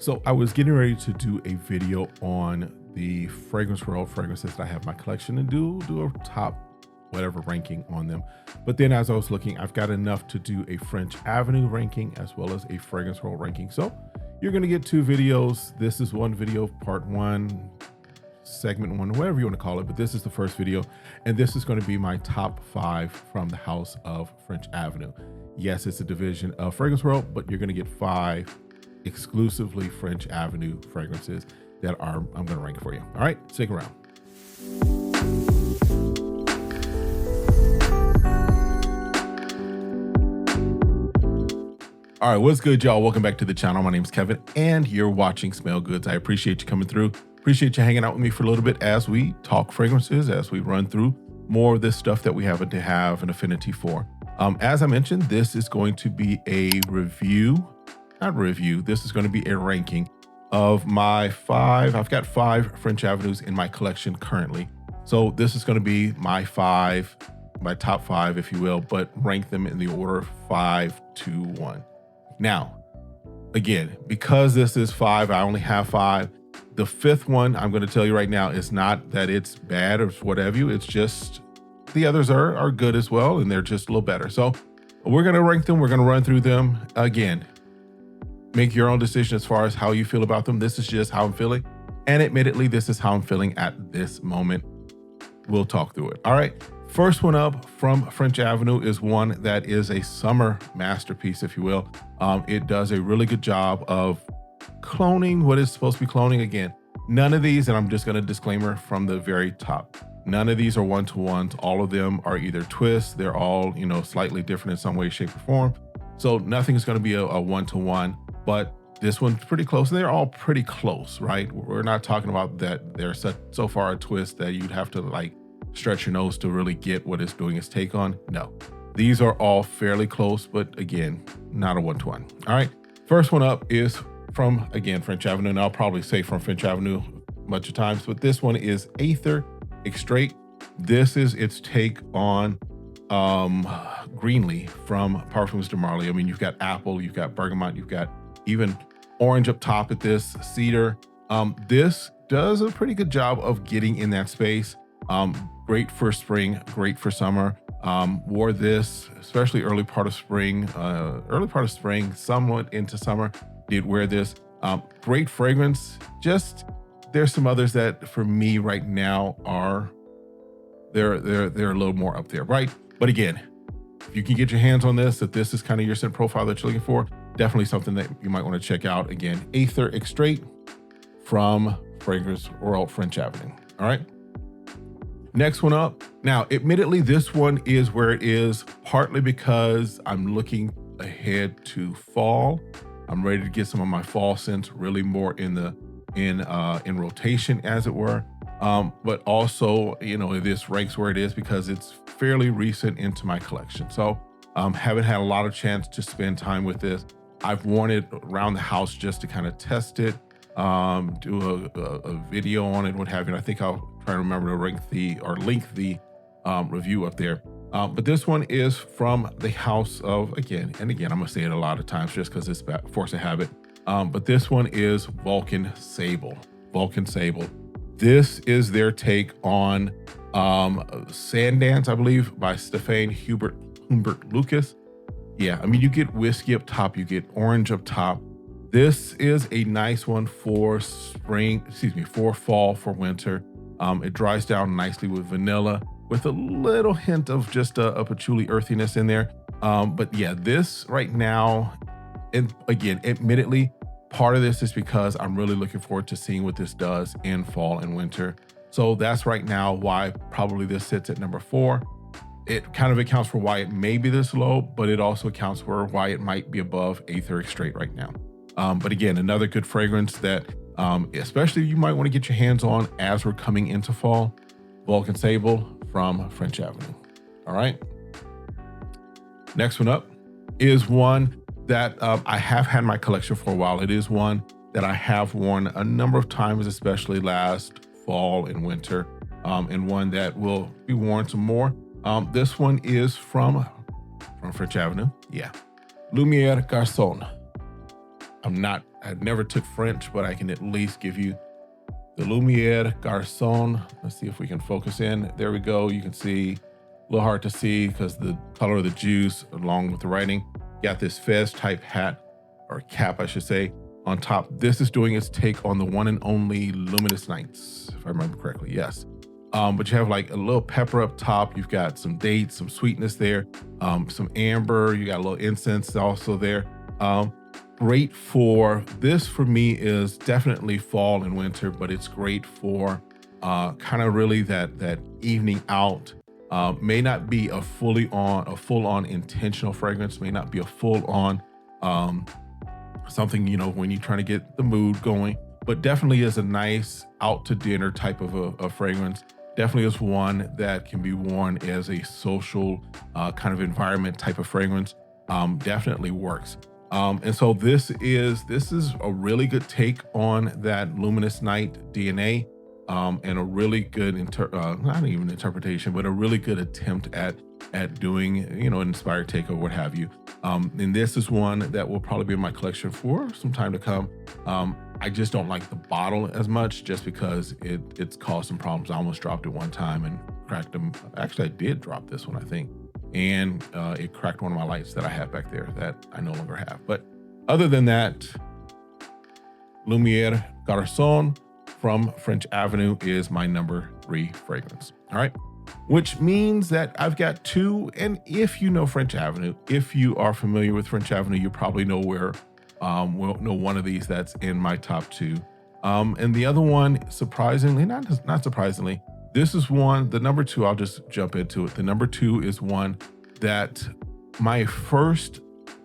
So I was getting ready to do a video on the fragrance world fragrances that I have in my collection and do a top whatever ranking on them. But then as I was looking, I've got enough to do a French Avenue ranking as well as a fragrance world ranking. So you're going to get two videos. This is one video, part one, segment one, whatever you want to call it. But this is the first video. And this is going to be my top 5 from the house of French Avenue. Yes, it's a division of Fragrance World, but you're going to get 5 exclusively French Avenue fragrances that I'm going to rank for you. All right, stick around. All right, what's good, y'all? Welcome back to the channel. My name is Kevin, and you're watching SmellGoodz. I appreciate you coming through. Appreciate you hanging out with me for a little bit as we talk fragrances, as we run through more of this stuff that we happen to have an affinity for. As I mentioned, this is going to be a this is going to be a ranking of my 5. I've got 5 French Avenues in my collection currently. So this is going to be my top 5, if you will, but rank them in the order of 5 to 1. Now, again, because this is 5, I only have 5. The 5th one, I'm going to tell you right now, is not that it's bad or what have you. It's just the others are good as well, and they're just a little better. So we're going to rank them. We're going to run through them. Again, make your own decision as far as how you feel about them. This is just how I'm feeling. And admittedly, this is how I'm feeling at this moment. We'll talk through it. All right. First one up from French Avenue is one that is a summer masterpiece, if you will. It does a really good job of cloning what is supposed to be cloning. Again, none of these, and I'm just going to disclaimer from the very top, none of these are one-to-ones. All of them are either twists. They're all, slightly different in some way, shape, or form. So nothing is going to be a one-to-one, but this one's pretty close. And they're all pretty close, right? We're not talking about that they're so far a twist that you'd have to like stretch your nose to really get what it's doing its take on. No, these are all fairly close, but again, not a one-to-one. All right. First one up is from, again, French Avenue. And I'll probably say from French Avenue a bunch of times, but this one is Aether Extrait. This is its take on Greenly from Parfums de Marly. I mean, you've got apple, you've got bergamot, you've got even orange up top at this, cedar. This does a pretty good job of getting in that space. Great for spring, great for summer. Wore this, especially early part of spring, somewhat into summer, did wear this. Great fragrance. Just, there's some others that for me right now are, they're a little more up there, right? But again, if you can get your hands on this, if this is kind of your scent profile that you're looking for, definitely something that you might want to check out. Again, Aether Extrait from Fragrance World French Avenue. All right. Next one up. Now, admittedly, this one is where it is partly because I'm looking ahead to fall. I'm ready to get some of my fall scents really more in rotation, as it were. But also, this ranks where it is because it's fairly recent into my collection. So haven't had a lot of chance to spend time with this. I've worn it around the house just to kind of test it, do a video on it, what have you. And I think I'll try to remember to link the review up there. But this one is from the house of, again, I'm gonna say it a lot of times just because it's force of habit. But this one is Vulcan Sable. Vulcan Sable. This is their take on Sandance, I believe, by Stefan Hubert Lucas. Yeah, I mean, you get whiskey up top, you get orange up top. This is a nice one for for fall, for winter. It dries down nicely with vanilla, with a little hint of just a patchouli earthiness in there. But yeah, this right now, and again, admittedly, part of this is because I'm really looking forward to seeing what this does in fall and winter. So that's right now why probably this sits at number 4. It kind of accounts for why it may be this low, but it also accounts for why it might be above Aether Extrait right now. But again, another good fragrance that especially you might want to get your hands on as we're coming into fall. Vulcan Sable from French Avenue. All right. Next one up is one that I have had in my collection for a while. It is one that I have worn a number of times, especially last fall and winter, and one that will be worn some more. This one is from French Avenue. Yeah. Lumiere Garçon. I never took French, but I can at least give you the Lumiere Garçon. Let's see if we can focus in. There we go. You can see, a little hard to see because the color of the juice along with the writing. Got this fez type hat, or cap, I should say, on top. This is doing its take on the one and only Luminous Nights, if I remember correctly. Yes. But you have like a little pepper up top. You've got some dates, some sweetness there, some amber. You got a little incense also there. Great for this, for me, is definitely fall and winter, but it's great for kind of really that evening out. May not be a full on intentional fragrance, may not be a full on something, you know, when you're trying to get the mood going, but definitely is a nice out to dinner type of a fragrance. Definitely is one that can be worn as a social kind of environment type of fragrance. Definitely works. And so this is a really good take on that Luminous Night DNA, and a really good not even interpretation, but a really good attempt at doing, you know, an inspired take or what have you. And this is one that will probably be in my collection for some time to come. I just don't like the bottle as much, just because it's caused some problems. I almost dropped it one time and cracked them. Actually, I did drop this one, I think. And it cracked one of my lights that I had back there that I no longer have. But other than that, Lumiere Garçon from French Avenue is my number 3 fragrance. All right. Which means that I've got 2. And if you know French Avenue, if you are familiar with French Avenue, you probably know one of these that's in my top 2. And the other one, surprisingly, not surprisingly, this is one, the number 2, I'll just jump into it. The number 2 is one that my first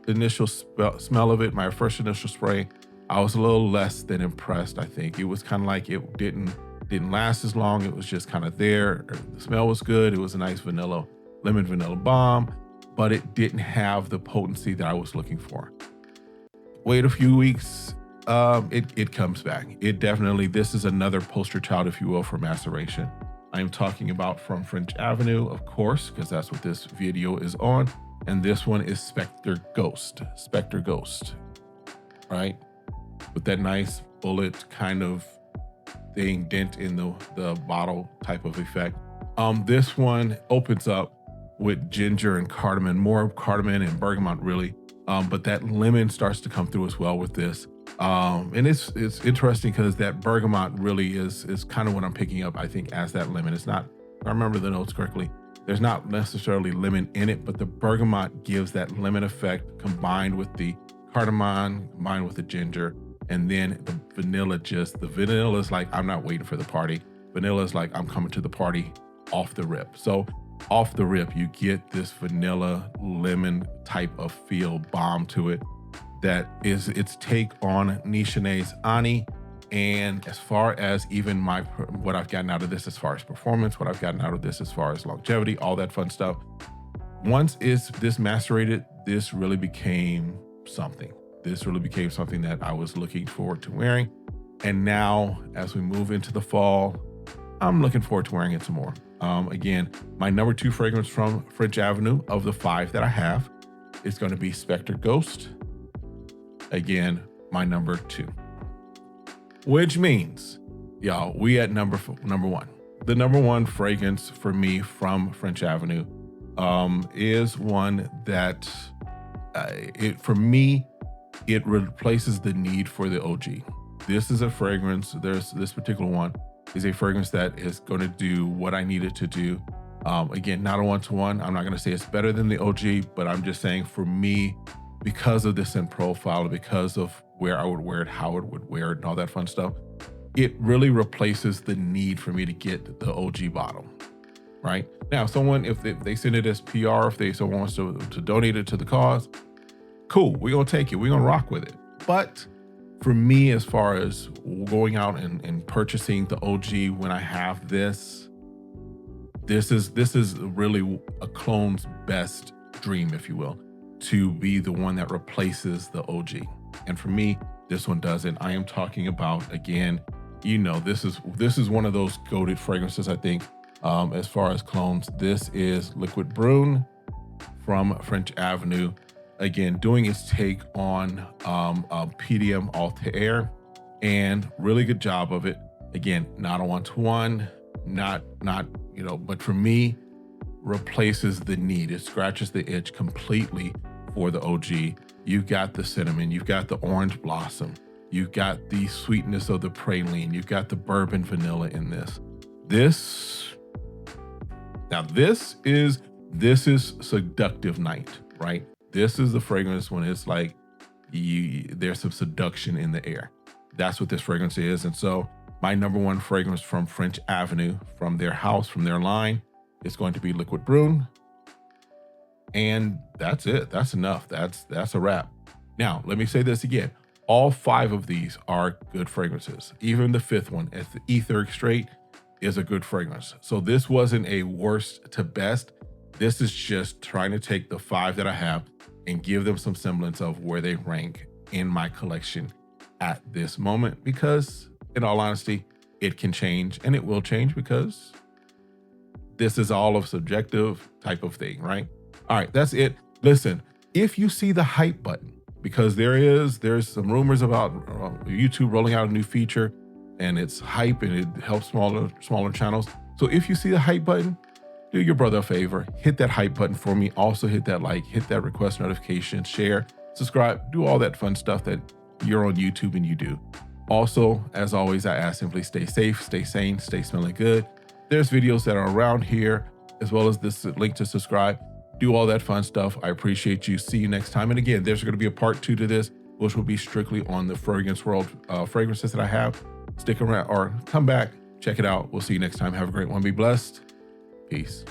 initial smell of it, my first initial spray, I was a little less than impressed, I think. It was kind of like it didn't last as long. It was just kind of there. The smell was good. It was a nice lemon vanilla bomb, but it didn't have the potency that I was looking for. Wait a few weeks, it comes back. It definitely, this is another poster child, if you will, for maceration. I am talking about from French Avenue, of course, because that's what this video is on. And this one is Spectre Ghost, right? With that nice bullet kind of thing, dent in the bottle type of effect. This one opens up with ginger and cardamom, more cardamom and bergamot really. But that lemon starts to come through as well with this. And it's interesting because that bergamot really is kind of what I'm picking up, I think, as that lemon. It's not, if I remember the notes correctly, there's not necessarily lemon in it, but the bergamot gives that lemon effect combined with the cardamom, combined with the ginger. And then the vanilla is like, I'm not waiting for the party. Vanilla is like, I'm coming to the party off the rip. So off the rip, you get this vanilla lemon type of feel bomb to it. That is its take on Nichene's Ani. And as far as even what I've gotten out of this as far as performance, what I've gotten out of this as far as longevity, all that fun stuff. Once this macerated, this really became something. This really became something that I was looking forward to wearing. And now as we move into the fall, I'm looking forward to wearing it some more. Again, my number 2 fragrance from French Avenue of the 5 that I have is going to be Spectre Ghost. Again, my number 2. Which means, y'all, we at number 1. The number 1 fragrance for me from French Avenue is one that for me, it replaces the need for the OG. This is a fragrance, this particular one is a fragrance that is going to do what I need it to do. Again, not a one-to-one. I'm not going to say it's better than the OG, but I'm just saying for me, because of the scent profile, because of where I would wear it, how I would wear it, and all that fun stuff, it really replaces the need for me to get the OG bottle, right? Now, someone, if they send it as PR, if someone wants to donate it to the cause, cool, we're going to take it. We're going to rock with it. But for me, as far as going out and purchasing the OG when I have this is really a clone's best dream, if you will, to be the one that replaces the OG. And for me, this one doesn't. I am talking about, again, you know, this is one of those goated fragrances, I think, as far as clones. This is Liquid Brune from French Avenue. again, doing its take on PDM Alta Air, and really good job of it. Again, not a one-to-one, not, but for me, replaces the need. It scratches the itch completely for the OG. You've got the cinnamon, you've got the orange blossom, you've got the sweetness of the praline, you've got the bourbon vanilla in this. This is seductive night, right? This is the fragrance when it's like there's some seduction in the air. That's what this fragrance is. And so my number one fragrance from French Avenue, from their house, from their line, is going to be Liquid Brune. And that's it. That's enough. That's a wrap. Now, let me say this again. All 5 of these are good fragrances. Even the 5th one, as the Etheric Straight, is a good fragrance. So this wasn't a worst to best. This is just trying to take the 5 that I have and give them some semblance of where they rank in my collection at this moment, because in all honesty, it can change, and it will change, because this is all a subjective type of thing, right? All right, that's it. Listen, if you see the hype button, because there's some rumors about YouTube rolling out a new feature, and it's hype and it helps smaller channels. So if you see the hype button, do your brother a favor, hit that hype button for me. Also hit that like, hit that request notification, share, subscribe, do all that fun stuff that you're on YouTube and you do. Also, as always, I ask simply stay safe, stay sane, stay smelling good. There's videos that are around here, as well as this link to subscribe. Do all that fun stuff. I appreciate you. See you next time. And again, there's going to be a part 2 to this, which will be strictly on the Fragrance World fragrances that I have. Stick around or come back, check it out. We'll see you next time. Have a great one. Be blessed. Peace.